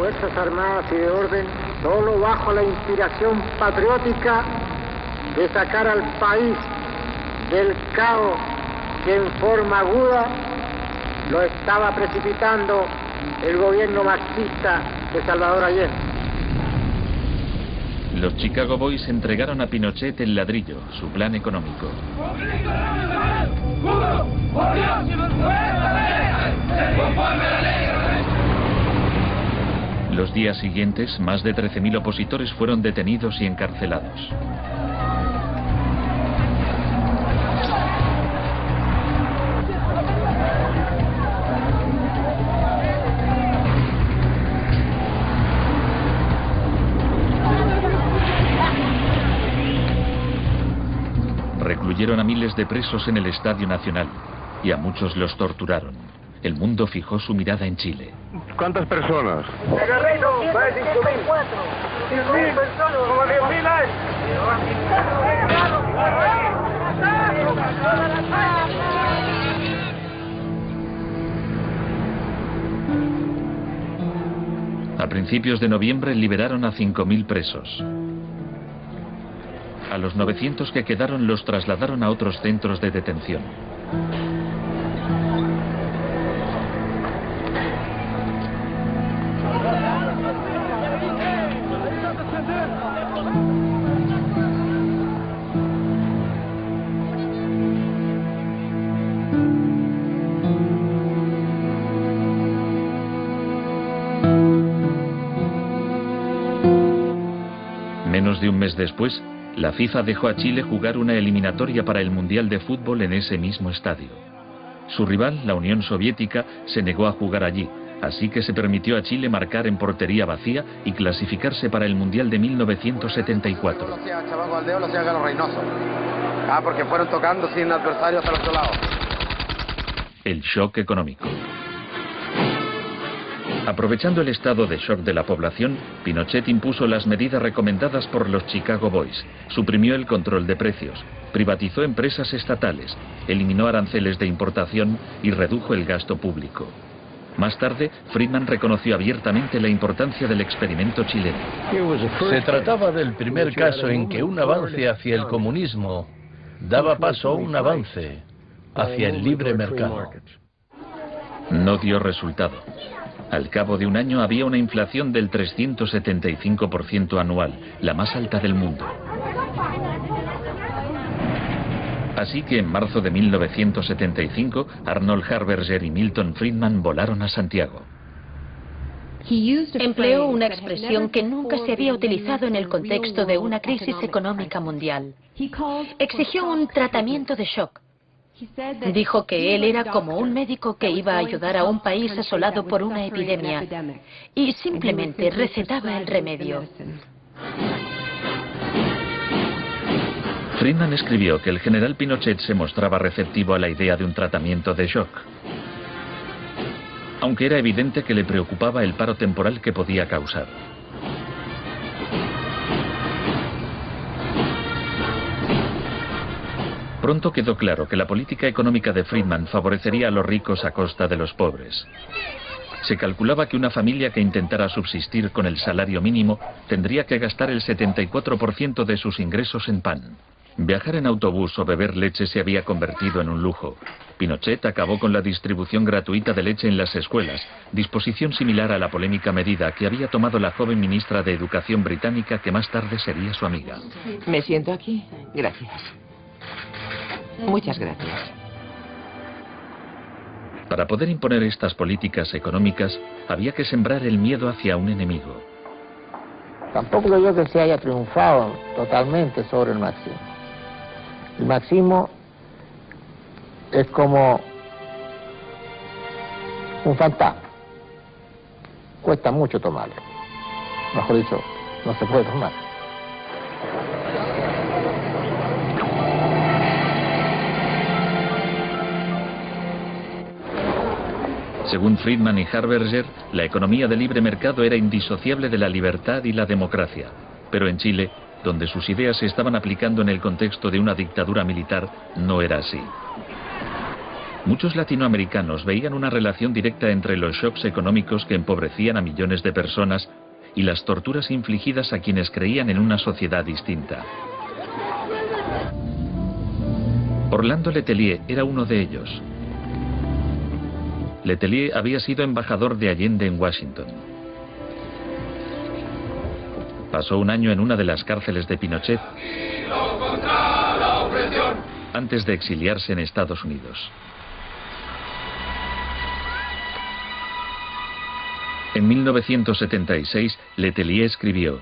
Fuerzas Armadas y de Orden solo bajo la inspiración patriótica de sacar al país del caos que en forma aguda lo estaba precipitando el gobierno marxista de Salvador Allende. Los Chicago Boys entregaron a Pinochet el ladrillo, su plan económico. Los días siguientes, más de 13.000 opositores fueron detenidos y encarcelados. Recluyeron a miles de presos en el Estadio Nacional y a muchos los torturaron. El mundo fijó su mirada en Chile. ¿Cuántas personas? A principios de noviembre liberaron a 5.000 presos. A los 900 que quedaron los trasladaron a otros centros de detención. Menos de un mes después, la FIFA dejó a Chile jugar una eliminatoria para el Mundial de Fútbol en ese mismo estadio. Su rival, la Unión Soviética, se negó a jugar allí, así que se permitió a Chile marcar en portería vacía y clasificarse para el Mundial de 1974. Porque fueron tocando sin adversarios al otro lado. El shock económico. Aprovechando el estado de shock de la población, Pinochet impuso las medidas recomendadas por los Chicago Boys, suprimió el control de precios, privatizó empresas estatales, eliminó aranceles de importación y redujo el gasto público. Más tarde, Friedman reconoció abiertamente la importancia del experimento chileno. Se trataba del primer caso en que un avance hacia el comunismo daba paso a un avance hacia el libre mercado. No dio resultado. Al cabo de un año había una inflación del 375% anual, la más alta del mundo. Así que en marzo de 1975, Arnold Harberger y Milton Friedman volaron a Santiago. Empleó una expresión que nunca se había utilizado en el contexto de una crisis económica mundial. Exigió un tratamiento de shock. Dijo que él era como un médico que iba a ayudar a un país asolado por una epidemia y simplemente recetaba el remedio. Friedman escribió que el general Pinochet se mostraba receptivo a la idea de un tratamiento de shock, aunque era evidente que le preocupaba el paro temporal que podía causar. Pronto quedó claro que la política económica de Friedman favorecería a los ricos a costa de los pobres. Se calculaba que una familia que intentara subsistir con el salario mínimo tendría que gastar el 74% de sus ingresos en pan. Viajar en autobús o beber leche se había convertido en un lujo. Pinochet acabó con la distribución gratuita de leche en las escuelas, disposición similar a la polémica medida que había tomado la joven ministra de Educación británica que más tarde sería su amiga. ¿Me siento aquí? Gracias. Muchas gracias. Para poder imponer estas políticas económicas, había que sembrar el miedo hacia un enemigo. Tampoco creo yo que se haya triunfado totalmente sobre el marxismo. El marxismo es como un fantasma. Cuesta mucho tomarlo. Mejor dicho, no se puede tomar. Según Friedman y Harberger, la economía de libre mercado era indisociable de la libertad y la democracia. Pero en Chile, donde sus ideas se estaban aplicando en el contexto de una dictadura militar, no era así. Muchos latinoamericanos veían una relación directa entre los shocks económicos que empobrecían a millones de personas y las torturas infligidas a quienes creían en una sociedad distinta. Orlando Letelier era uno de ellos. Letelier había sido embajador de Allende en Washington. Pasó un año en una de las cárceles de Pinochet antes de exiliarse en Estados Unidos. En 1976, Letelier escribió: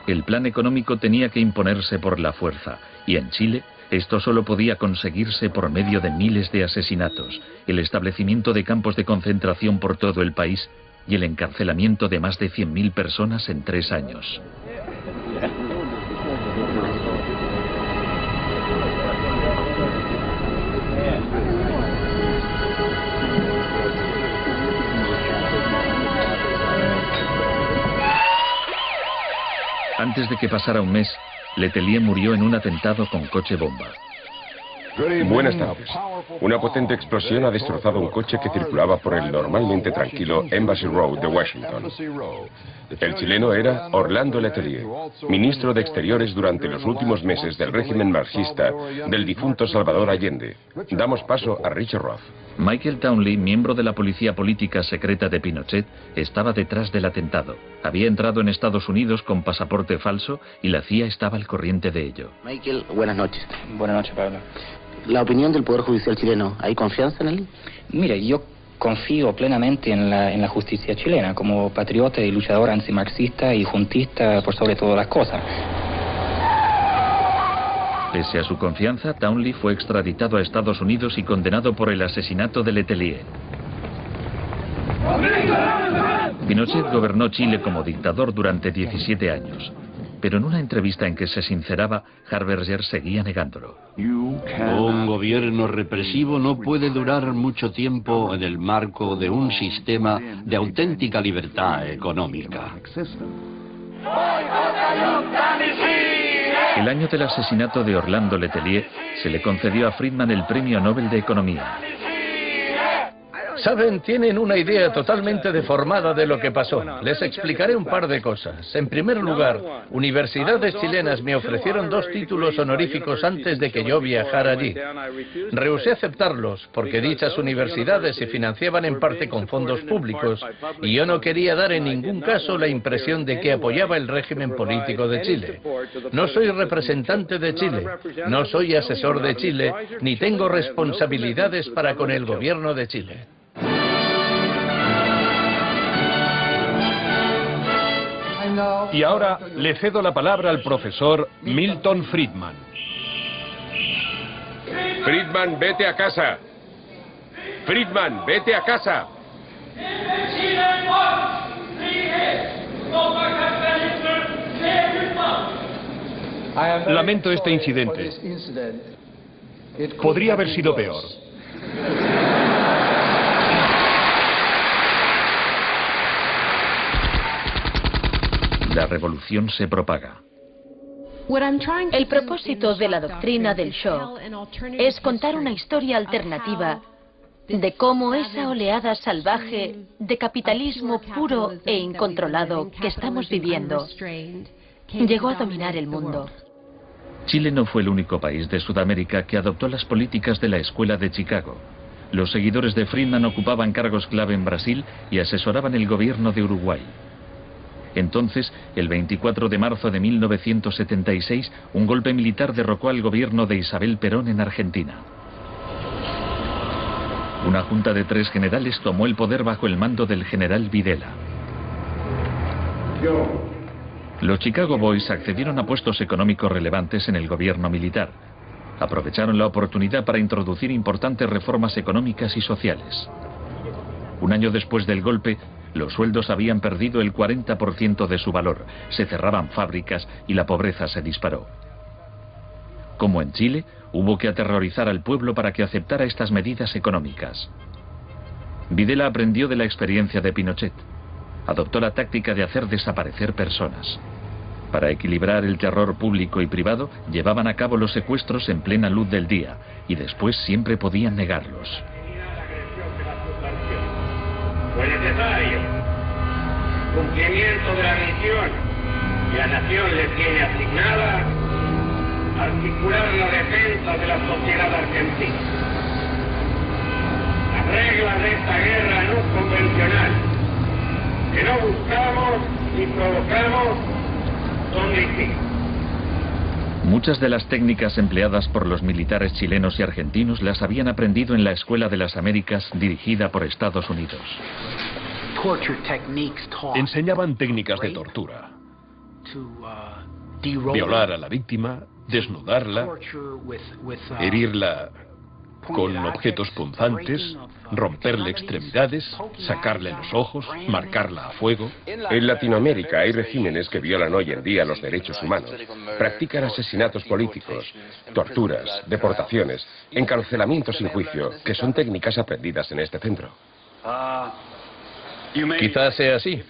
el plan económico tenía que imponerse por la fuerza, y en Chile esto solo podía conseguirse por medio de miles de asesinatos, el establecimiento de campos de concentración por todo el país y el encarcelamiento de más de 100.000 personas en 3 años. Antes de que pasara un mes, Letelier murió en un atentado con coche bomba. Buenas tardes. Una potente explosión ha destrozado un coche que circulaba por el normalmente tranquilo Embassy Road de Washington. El chileno era Orlando Letelier, ministro de Exteriores durante los últimos meses del régimen marxista del difunto Salvador Allende. Damos paso a Richard Roth. Michael Townley, miembro de la policía política secreta de Pinochet, estaba detrás del atentado. Había entrado en Estados Unidos con pasaporte falso y la CIA estaba al corriente de ello. Michael, buenas noches. Buenas noches, Pablo. La opinión del Poder Judicial chileno, ¿hay confianza en él? Mire, yo confío plenamente en la justicia chilena, como patriota y luchador antimarxista y juntista por sobre todas las cosas. Pese a su confianza, Townley fue extraditado a Estados Unidos y condenado por el asesinato de Letelier. Pinochet gobernó Chile como dictador durante 17 años. Pero en una entrevista en que se sinceraba, Harberger seguía negándolo. Un gobierno represivo no puede durar mucho tiempo en el marco de un sistema de auténtica libertad económica. El año del asesinato de Orlando Letelier se le concedió a Friedman el Premio Nobel de Economía. Saben, tienen una idea totalmente deformada de lo que pasó. Les explicaré un par de cosas. En primer lugar, universidades chilenas me ofrecieron 2 títulos honoríficos antes de que yo viajara allí. Rehusé aceptarlos porque dichas universidades se financiaban en parte con fondos públicos y yo no quería dar en ningún caso la impresión de que apoyaba el régimen político de Chile. No soy representante de Chile, no soy asesor de Chile, ni tengo responsabilidades para con el gobierno de Chile. Y ahora le cedo la palabra al profesor Milton Friedman. Friedman, vete a casa. Friedman, vete a casa. Lamento este incidente. Podría haber sido peor. La revolución se propaga. El propósito de la doctrina del shock es contar una historia alternativa de cómo esa oleada salvaje de capitalismo puro e incontrolado que estamos viviendo llegó a dominar el mundo. Chile no fue el único país de Sudamérica que adoptó las políticas de la Escuela de Chicago. Los seguidores de Friedman ocupaban cargos clave en Brasil y asesoraban el gobierno de Uruguay. Entonces, el 24 de marzo de 1976, un golpe militar derrocó al gobierno de Isabel Perón en Argentina. Una junta de 3 generales tomó el poder bajo el mando del general Videla. Los Chicago Boys accedieron a puestos económicos relevantes en el gobierno militar. Aprovecharon la oportunidad para introducir importantes reformas económicas y sociales. Un año después del golpe, los sueldos habían perdido el 40% de su valor, se cerraban fábricas y la pobreza se disparó. Como en Chile, hubo que aterrorizar al pueblo para que aceptara estas medidas económicas. Videla aprendió de la experiencia de Pinochet. Adoptó la táctica de hacer desaparecer personas. Para equilibrar el terror público y privado, llevaban a cabo los secuestros en plena luz del día y después siempre podían negarlos. Fue necesario cumplimiento de la misión que la nación le tiene asignada, articular la defensa de la sociedad argentina. Las reglas de esta guerra no convencional, que no buscamos ni provocamos, son distintas. Muchas de las técnicas empleadas por los militares chilenos y argentinos las habían aprendido en la Escuela de las Américas dirigida por Estados Unidos. Enseñaban técnicas de tortura. Violar a la víctima, desnudarla, herirla con objetos punzantes, romperle extremidades, sacarle los ojos, marcarla a fuego. En Latinoamérica hay regímenes que violan hoy en día los derechos humanos. Practican asesinatos políticos, torturas, deportaciones, encarcelamientos sin juicio, que son técnicas aprendidas en este centro. Quizás sea así.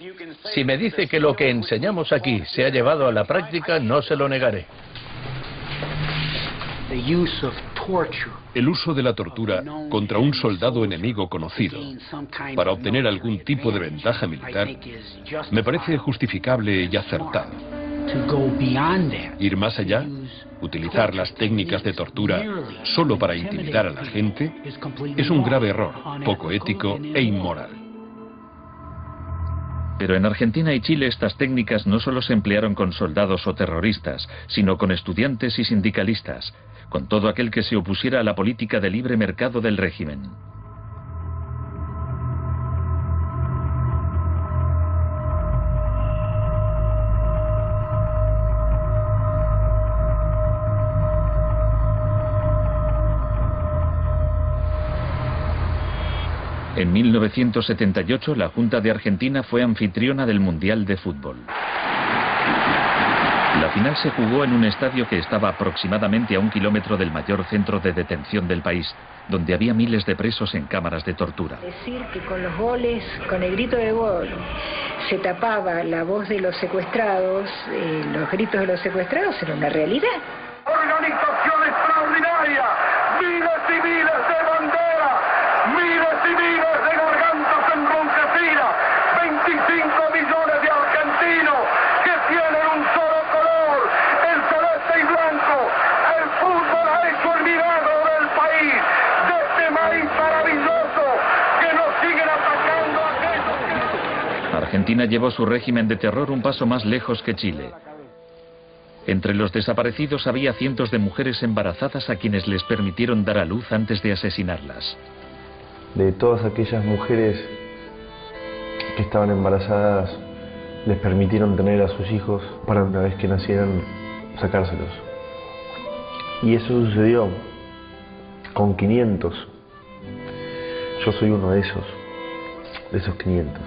Si me dice que lo que enseñamos aquí se ha llevado a la práctica, no se lo negaré. El uso de la tortura contra un soldado enemigo conocido para obtener algún tipo de ventaja militar me parece justificable y acertado. Ir más allá, utilizar las técnicas de tortura solo para intimidar a la gente, es un grave error, poco ético e inmoral. Pero en Argentina y Chile estas técnicas no solo se emplearon con soldados o terroristas, sino con estudiantes y sindicalistas, con todo aquel que se opusiera a la política de libre mercado del régimen. En 1978, la Junta de Argentina fue anfitriona del Mundial de Fútbol. La final se jugó en un estadio que estaba aproximadamente a 1 kilómetro del mayor centro de detención del país, donde había miles de presos en cámaras de tortura. Decir que con los goles, con el grito de gol, se tapaba la voz de los secuestrados, los gritos de los secuestrados, era una realidad. Organización extraordinaria, miles y miles de banderas, miles y miles de gargantas enronquecidas, 25 millones de argentinos que tienen un solo color, el celeste y blanco. El fútbol ha hecho el milagro del país, de este maíz maravilloso que nos siguen atacando a aquellos que... Argentina llevó su régimen de terror un paso más lejos que Chile. Entre los desaparecidos había cientos de mujeres embarazadas a quienes les permitieron dar a luz antes de asesinarlas. De todas aquellas mujeres que estaban embarazadas, les permitieron tener a sus hijos para una vez que nacieran sacárselos. Y eso sucedió con 500. Yo soy uno de esos 500.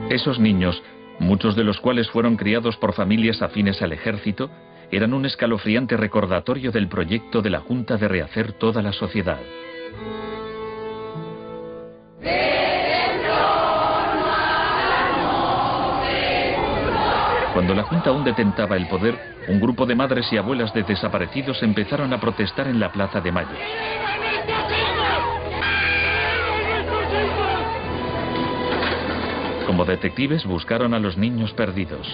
Esos niños, muchos de los cuales fueron criados por familias afines al ejército, eran un escalofriante recordatorio del proyecto de la Junta de rehacer toda la sociedad. Cuando la Junta aún detentaba el poder, un grupo de madres y abuelas de desaparecidos empezaron a protestar en la Plaza de Mayo. Como detectives buscaron a los niños perdidos.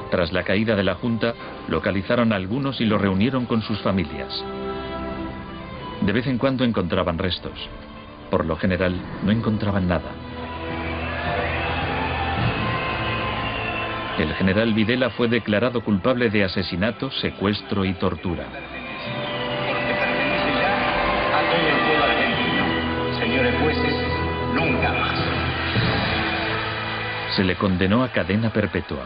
Tras la caída de la Junta, localizaron a algunos y los reunieron con sus familias. De vez en cuando encontraban restos. Por lo general, no encontraban nada. El general Videla fue declarado culpable de asesinato, secuestro y tortura. Señores jueces, nunca más. Se le condenó a cadena perpetua.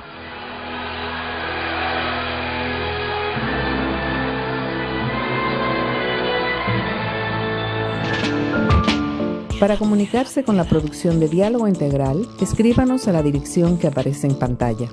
Para comunicarse con la producción de Diálogo Integral, escríbanos a la dirección que aparece en pantalla.